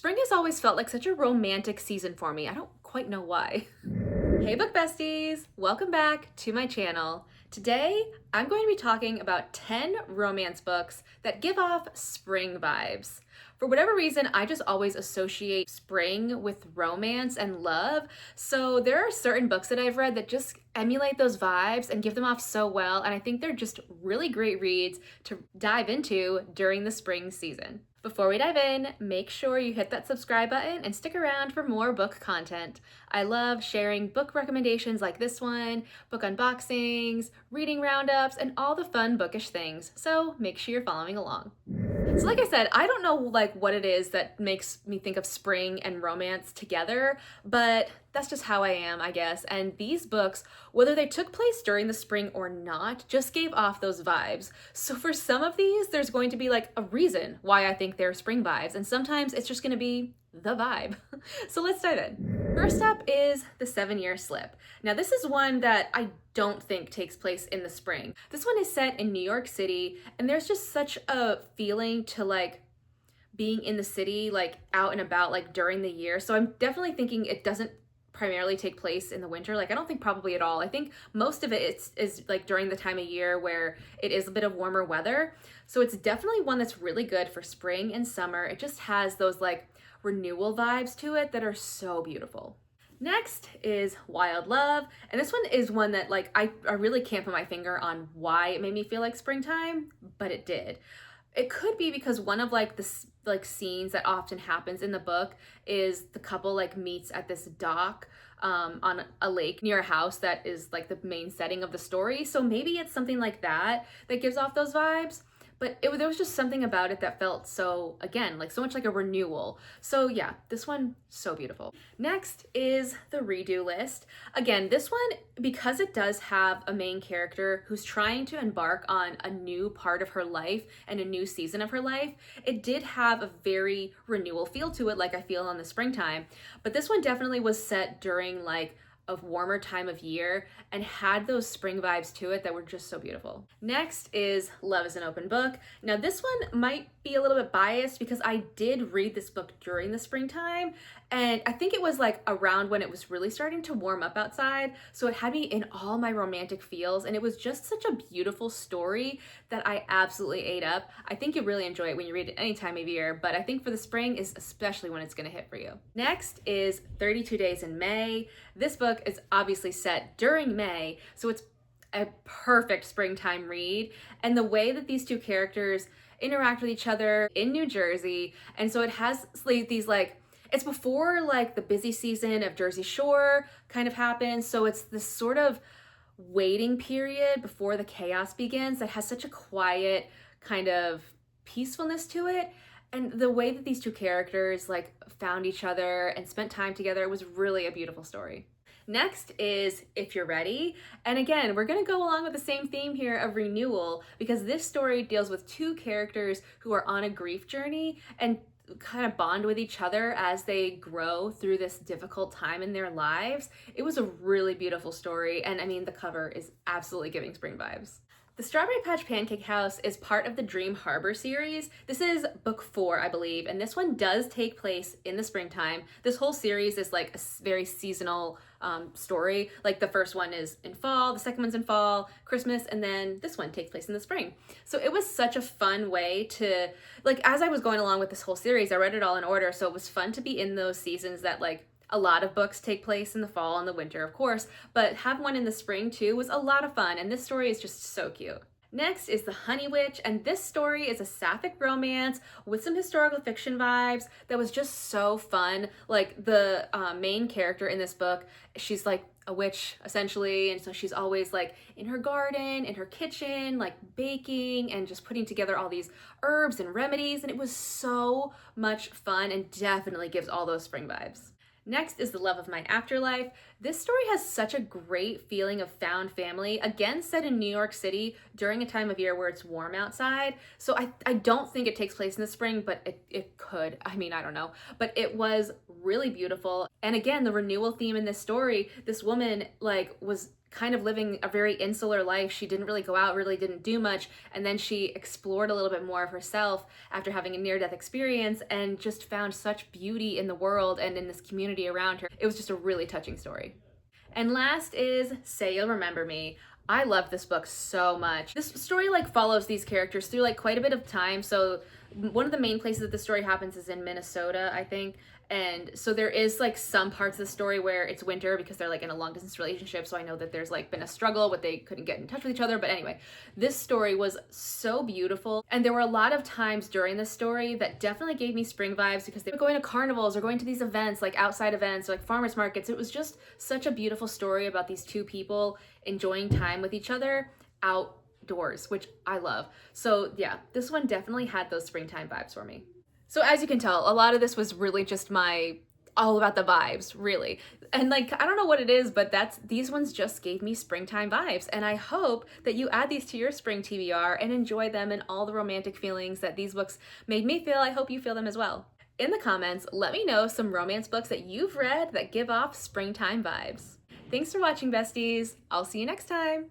Spring has always felt like such a romantic season for me. I don't quite know why. Hey book besties, welcome back to my channel. Today, I'm going to be talking about 10 romance books that give off spring vibes. For whatever reason, I just always associate spring with romance and love. So there are certain books that I've read that just emulate those vibes and give them off so well. And I think they're just really great reads to dive into during the spring season. Before we dive in, make sure you hit that subscribe button and stick around for more book content. I love sharing book recommendations like this one, book unboxings, reading roundups, and all the fun bookish things, so make sure you're following along. So like I said, I don't know what it is that makes me think of spring and romance together, but that's just how I am, I guess. And these books, whether they took place during the spring or not, just gave off those vibes. So for some of these, there's going to be like a reason why I think they're spring vibes, and sometimes it's just going to be the vibe. So let's dive in. First up is The 7-Year Slip. Now this is one that I don't think takes place in the spring. This one is set in New York City, and there's just such a feeling to like being in the city, like out and about, like during the year. So I'm definitely thinking it doesn't primarily take place in the winter. Like I don't think probably at all. I think most of it is like during the time of year where it is a bit of warmer weather. So it's definitely one that's really good for spring and summer. It just has those like renewal vibes to it that are so beautiful. Next is Wild Love, and this one is one that like I really can't put my finger on why it made me feel like springtime, but it did. It could be because one of like the scenes that often happens in the book is the couple like meets at this dock on a lake near a house that is like the main setting of the story. So maybe it's something like that that gives off those vibes. But there was just something about it that felt so, again, like so much like a renewal. So yeah, this one, so beautiful. Next is The Redo List. Again, this one, because it does have a main character who's trying to embark on a new part of her life and a new season of her life, it did have a very renewal feel to it, like I feel on the springtime. But this one definitely was set during like a warmer time of year and had those spring vibes to it that were just so beautiful. Next is Love is an Open Book. Now this one might be a little bit biased because I did read this book during the springtime, and I think it was like around when it was really starting to warm up outside, so it had me in all my romantic feels, and it was just such a beautiful story that I absolutely ate up. I think you really enjoy it when you read it any time of year, but I think for the spring is especially when it's gonna hit for you. Next is 32 Days in May. This book is obviously set during May, so it's a perfect springtime read, and the way that these two characters interact with each other in New Jersey, and so it has these like, it's before like the busy season of Jersey Shore kind of happens, so it's this sort of waiting period before the chaos begins that has such a quiet kind of peacefulness to it. And the way that these two characters like found each other and spent time together was really a beautiful story. Next is If You're Ready. And again, we're going to go along with the same theme here of renewal, because this story deals with two characters who are on a grief journey and kind of bond with each other as they grow through this difficult time in their lives. It was a really beautiful story, and I mean, the cover is absolutely giving spring vibes. The Strawberry Patch Pancake House is part of the Dream Harbor series. This is book 4, I believe, and this one does take place in the springtime. This whole series is like a very seasonal story. Like the first one is in fall, the second one's in fall, Christmas, and then this one takes place in the spring. So it was such a fun way to, like, as I was going along with this whole series, I read it all in order, so it was fun to be in those seasons that like a lot of books take place in the fall and the winter, of course, but have one in the spring too was a lot of fun, and this story is just so cute. Next is The Honey Witch, and this story is a sapphic romance with some historical fiction vibes that was just so fun. Like the main character in this book, she's like a witch essentially, and so she's always like in her garden, in her kitchen, like baking and just putting together all these herbs and remedies, and it was so much fun and definitely gives all those spring vibes. Next is The Love of My Afterlife. This story has such a great feeling of found family, again set in New York City during a time of year where it's warm outside. So I don't think it takes place in the spring, but it could. I mean, I don't know. But it was really beautiful. And again, the renewal theme in this story, this woman like was kind of living a very insular life. She didn't really go out, really didn't do much, and then she explored a little bit more of herself after having a near-death experience and just found such beauty in the world and in this community around her. It was just a really touching story. And last is Say You'll Remember Me. I love this book so much. This story like follows these characters through like quite a bit of time. So one of the main places that the story happens is in Minnesota, I think. And so there is like some parts of the story where it's winter because they're like in a long distance relationship. So I know that there's like been a struggle with they couldn't get in touch with each other. But anyway, this story was so beautiful. And there were a lot of times during this story that definitely gave me spring vibes because they were going to carnivals or going to these events, like outside events, or like farmers markets. It was just such a beautiful story about these two people enjoying time with each other outdoors, which I love. So yeah, this one definitely had those springtime vibes for me. So as you can tell, a lot of this was really just my all about the vibes, really. And like, I don't know what it is, but these ones just gave me springtime vibes. And I hope that you add these to your spring TBR and enjoy them and all the romantic feelings that these books made me feel. I hope you feel them as well. In the comments, let me know some romance books that you've read that give off springtime vibes. Thanks for watching, besties. I'll see you next time.